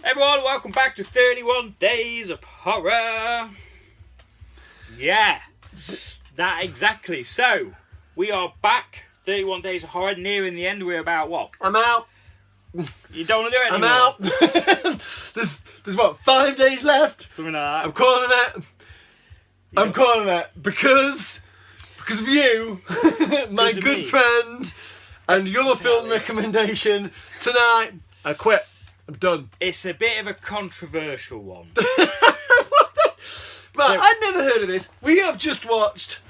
Everyone, welcome back to 31 Days of Horror. Yeah, that exactly. So, we are back. 31 Days of Horror, nearing the end. We're about what? I'm out. You don't want to do it anymore? I'm out. there's what, 5 days left? Something like that. I'm calling it. I'm calling it because of you, my good friend, and your film recommendation tonight. I quit. I'm done. It's a bit of a controversial one. Right, I'd never heard of this. We have just watched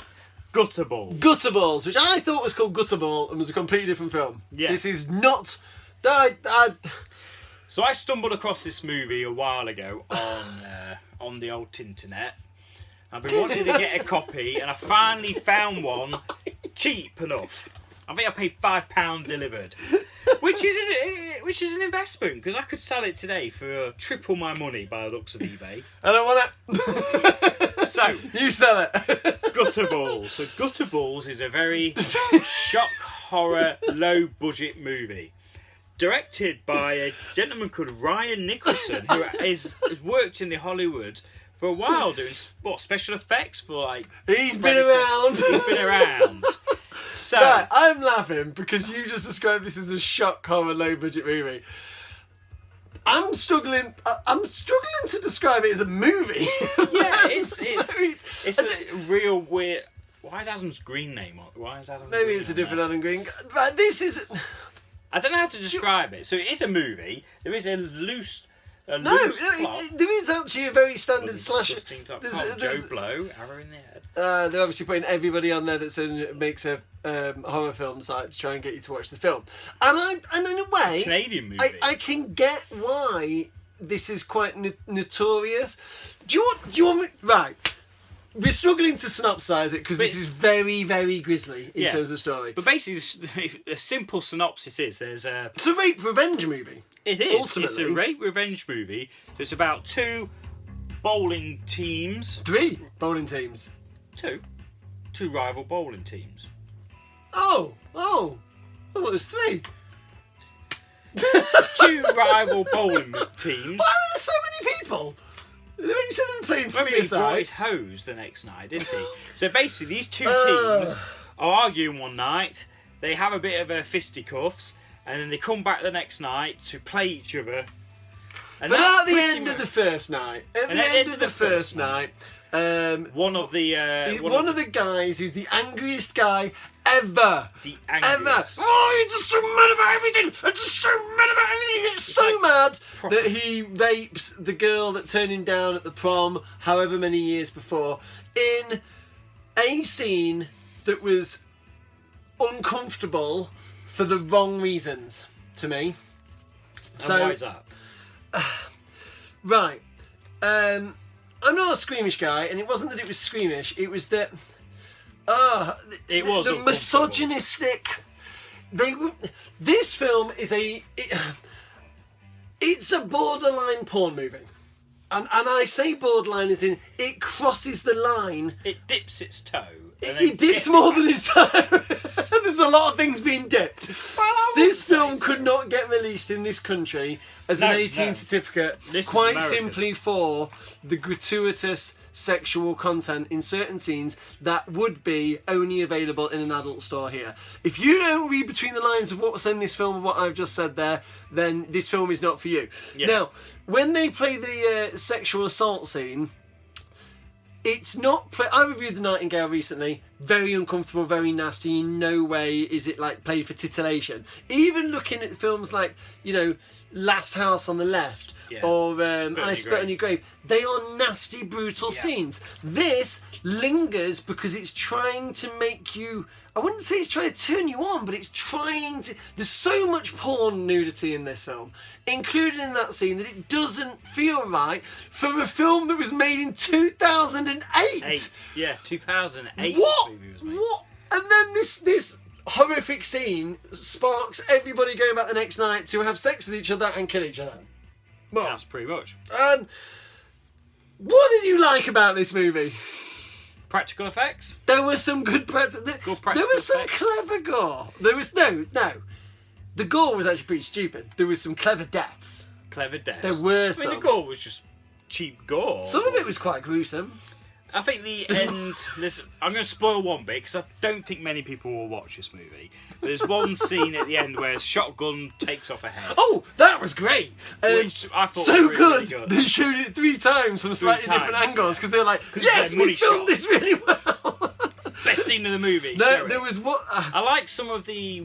Gutterballs, which I thought was called Gutterball and was a completely different film. Yeah. This is not. So I stumbled across this movie a while ago on the old internet. I've been wanting to get a copy, and I finally found one cheap enough. I think I paid £5 delivered, which is an investment because I could sell it today for triple my money by the looks of eBay. I don't want it. So you sell it. Gutterballs. So Gutterballs is a very shock horror low budget movie, directed by a gentleman called Ryan Nicholson, who has worked in the Hollywood for a while doing special effects for like. He's been around. He's been around. So, right, I'm laughing because you just described this as a shock horror low budget movie. I'm struggling to describe it as a movie. Yeah, it's a real weird. Why is Adam's green name on? Why is Adam's Maybe green it's a on different there? Adam Green. Right, this is. I don't know how to describe it. So it is a movie. There is a loose plot. There is actually a very standard slasher. Joe Blow, arrow in the head. They're obviously putting everybody on there that makes a horror film site to try and get you to watch the film. And in a way, Canadian movie. I can get why this is quite notorious. Do you want me? Right. We're struggling to synopsise it because this is very, very grisly in terms of story. But basically, a simple synopsis is it's a rape revenge movie. It is. Ultimately. It's a rape revenge movie. So it's about two bowling teams. 3 bowling teams. Two rival bowling teams. Oh, I thought it was 3. Two rival bowling teams. Why are there so many people? They only said they were playing for He brought his hose the next night, didn't he? So basically, these two teams are arguing one night. They have a bit of a fisticuffs, and then they come back the next night to play each other. And but that's at the end of the first night, one of the guys who's the angriest guy ever. The angriest. Oh, he's just so mad about everything. He's so mad that he rapes the girl that turned him down at the prom however many years before in a scene that was uncomfortable for the wrong reasons to me. And why is that? Right. I'm not a squeamish guy, and it wasn't that it was squeamish, it was that the misogynistic. This film is it's a borderline porn movie, and I say borderline as in it crosses the line. It dips its toe. It dips more than its toe. There's a lot of things being dipped. This film could not get released in this country as an 18 certificate, quite simply for the gratuitous sexual content in certain scenes that would be only available in an adult store here. If you don't read between the lines of what's in this film and what I've just said there, then this film is not for you. Yeah. Now, when they play the sexual assault scene, it's not. I reviewed The Nightingale recently. Very uncomfortable, very nasty. In no way is it like played for titillation. Even looking at films like, Last House on the Left or I Spit on Your Grave, they are nasty, brutal scenes. This lingers because it's trying to make you. I wouldn't say it's trying to turn you on, but it's trying to. There's so much porn nudity in this film, included in that scene, that it doesn't feel right for a film that was made in 2008. Yeah, 2008. What? And then this horrific scene sparks everybody going back the next night to have sex with each other and kill each other. Well, that's pretty much. And what did you like about this movie? Practical effects. There were some good practical. There was some clever gore. There was no. The gore was actually pretty stupid. There was some clever deaths. clever deaths. There were I mean, some. the gore was just cheap gore. Some of it was quite gruesome. I think the end. I'm going to spoil one bit because I don't think many people will watch this movie. But there's one scene at the end where a shotgun takes off a head. Oh, that was great! Which I thought so was really good. good. They showed it 3 times from slightly different angles because they're like, yes, we filmed this really well. Best scene of the movie. No, there was what I like some of the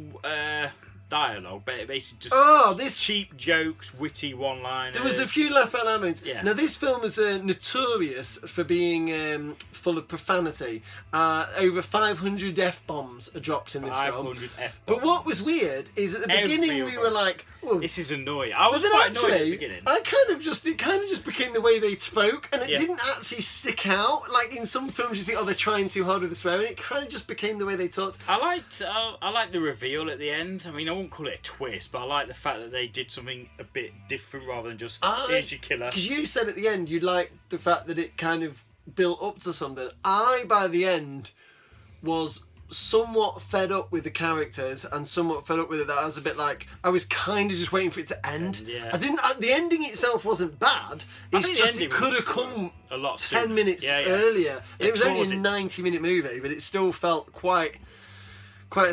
dialogue, but basically just this cheap jokes, witty one-liners. There was a few laugh out loud moments. Yeah. Now this film is notorious for being full of profanity. Over 500 f-bombs are dropped in this film. 500 f-bombs. But what was weird is at the beginning we were like, oh, this is annoying. I was but then quite actually, annoyed at the beginning. it kind of just became the way they spoke, and it Yeah. didn't actually stick out. Like in some films, you think, oh, they're trying too hard with the swearing. It kind of just became the way they talked. I liked the reveal at the end. I mean, I won't call it a twist, but I like the fact that they did something a bit different rather than just here's your killer. Because you said at the end you liked the fact that it kind of built up to something. By the end, was somewhat fed up with the characters and somewhat fed up with it. That I was a bit like, I was kind of just waiting for it to end. Yeah. I didn't. The ending itself wasn't bad. It's just it could have come a lot 10 minutes earlier. And it was only a 90-minute movie, but it still felt quite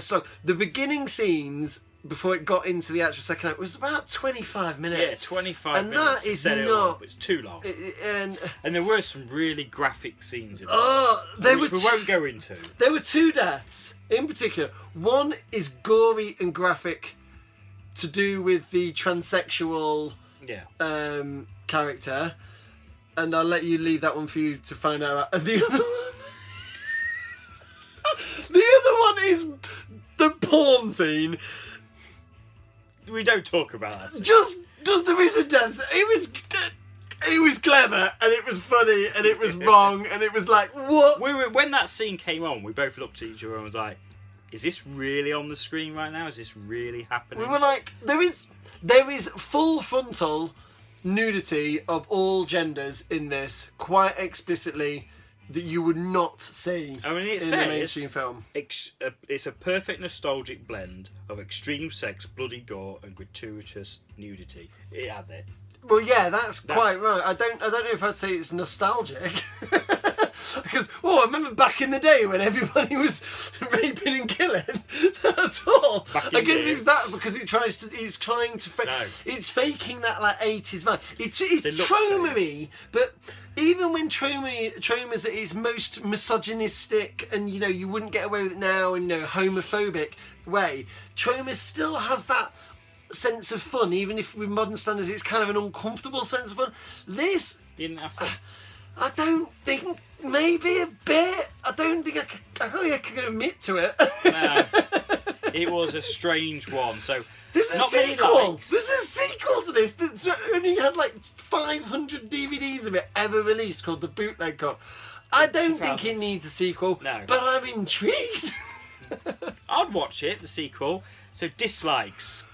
slow. The beginning scenes before it got into the actual second act was about 25 minutes. Yeah, 25 and minutes. that is set not. It's too long. And there were some really graphic scenes in this, which we won't go into. There were 2 deaths in particular. One is gory and graphic, to do with the transsexual character, and I'll let you leave that one for you to find out about. And the other one is the porn scene. We don't talk about that scene. Just there is a death. It was clever and it was funny and it was wrong and it was like, what? When that scene came on, we both looked at each other and was like, is this really on the screen right now? Is this really happening? We were like, there is full frontal nudity of all genders in this, quite explicitly, that you would not see in the mainstream film. It's a perfect nostalgic blend of extreme sex, bloody gore, and gratuitous nudity. It had it. Well, yeah, that's quite right. I don't know if I'd say it's nostalgic. Because, I remember back in the day when everybody was raping and killing. That's all. I guess it was that because it's trying to it's faking that like 80s vibe. It's trauma-y, but even when trauma's at its most misogynistic and you wouldn't get away with it now and homophobic way, trauma still has that sense of fun, even if with modern standards it's kind of an uncomfortable sense of fun. This didn't have fun. I don't think, maybe a bit. I don't think I can admit to it. No, it was a strange one. So there's a sequel. There's a sequel to this that's only had like 500 DVDs of it ever released, called the Bootleg Cut. I don't think it needs a sequel. No, but I'm intrigued. I'd watch it. The sequel. So dislikes.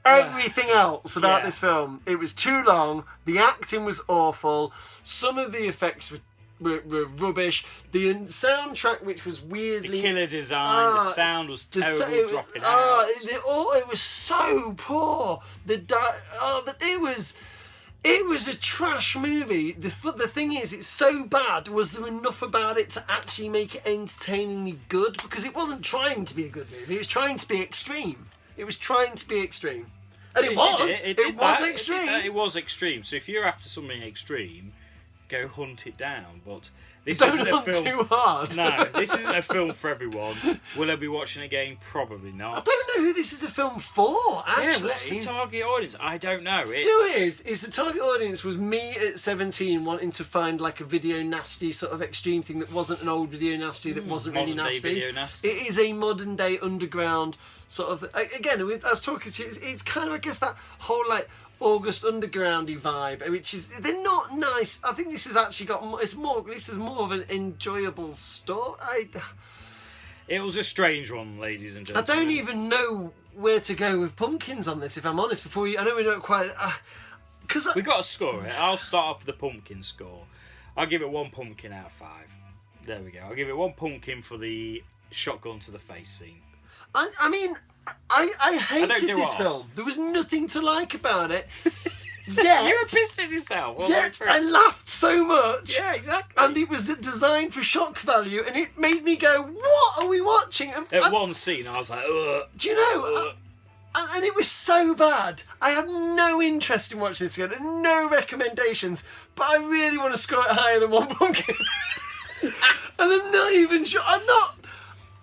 Everything else about this film, it was too long, the acting was awful, some of the effects were rubbish, the soundtrack, which was weirdly... The killer design, the sound was terrible, dropping out. It was so poor. It was a trash movie. The thing is, it's so bad, was there enough about it to actually make it entertainingly good? Because it wasn't trying to be a good movie, it was trying to be extreme. And it was extreme. It was extreme. So if you're after something extreme, go hunt it down. But this Don't isn't a hunt film too hard. No, this isn't a film for everyone. Will I be watching it again? Probably not. I don't know who this is a film for, actually. Yeah, what's the target audience? I don't know. It's the target audience was me at 17 wanting to find like a video nasty sort of extreme thing that wasn't an old video nasty, that wasn't really nasty. Video nasty. It is a modern day underground sort of... Again, I was talking to you, it's kind of, I guess, that whole like August Undergroundy vibe, which is, they're not nice. I think this has actually got, this is more of an enjoyable story. It was a strange one, ladies and gentlemen. I don't even know where to go with pumpkins on this, if I'm honest, I know we don't quite... we got to score it. I'll start off with the pumpkin score. I'll give it 1 pumpkin out of 5. There we go. I'll give it 1 pumpkin for the shotgun to the face scene. I mean, I hated this film. There was nothing to like about it. Yet, You were pissing yourself. Yet I laughed so much. Yeah, exactly. And it was designed for shock value, and it made me go, "What are we watching?" At one scene, I was like, ugh. Do you know? And it was so bad. I had no interest in watching this again, and no recommendations. But I really want to score it higher than one pumpkin. And I'm not even sure. I'm not.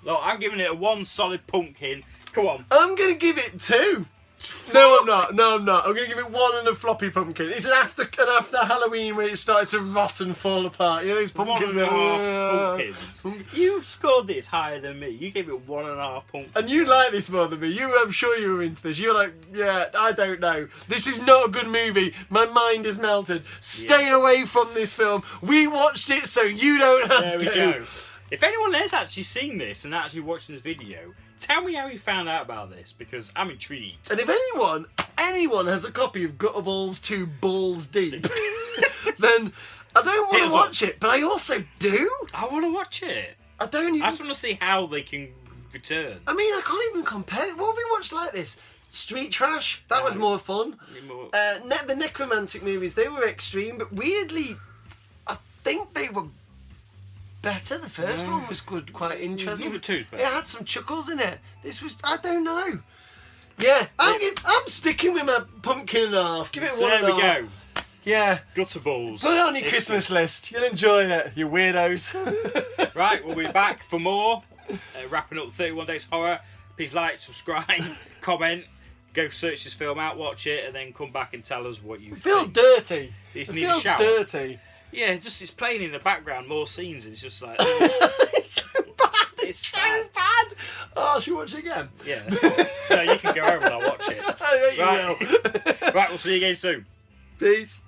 Look, I'm giving it a 1 solid pumpkin. Come on. I'm gonna give it 2. No, I'm not. No, I'm not. I'm gonna give it 1 and a floppy pumpkin. It's after Halloween when it started to rot and fall apart. You know those pumpkins. 1.5 pumpkins. You scored this higher than me. You gave it 1.5 pumpkins. And you like this more than me. I'm sure you were into this. You're like, yeah, I don't know. This is not a good movie. My mind is melted. Stay away from this film. We watched it, so you don't have to. There we go. If anyone has actually seen this and actually watched this video, tell me how you found out about this, because I'm intrigued. And if anyone has a copy of Gutterballs 2 Balls Deep, then I don't want to watch it, but I also do. I want to watch it. I don't even... I just want to see how they can return. I mean, I can't even compare. What have we watched like this? Street Trash? That was more fun. The necromantic movies, they were extreme, but weirdly, I think they were better. The first one was good, quite interesting. It had some chuckles in it. This was, I don't know. Yeah, I'm sticking with my pumpkin and a half. Give it 1.5. There we go. Yeah. Gutterballs. Put it on your Christmas list. You'll enjoy it, you weirdos. Right, we'll be back for more. Wrapping up 31 Days Horror. Please like, subscribe, comment. Go search this film out, watch it, and then come back and tell us what you feel dirty. It feels dirty. Yeah, it's playing in the background, more scenes. It's just like... It's so bad. It's so bad. Oh, should we watch it again? Yeah. No, you can go over and I'll watch it. I bet you will. Right, we'll see you again soon. Peace.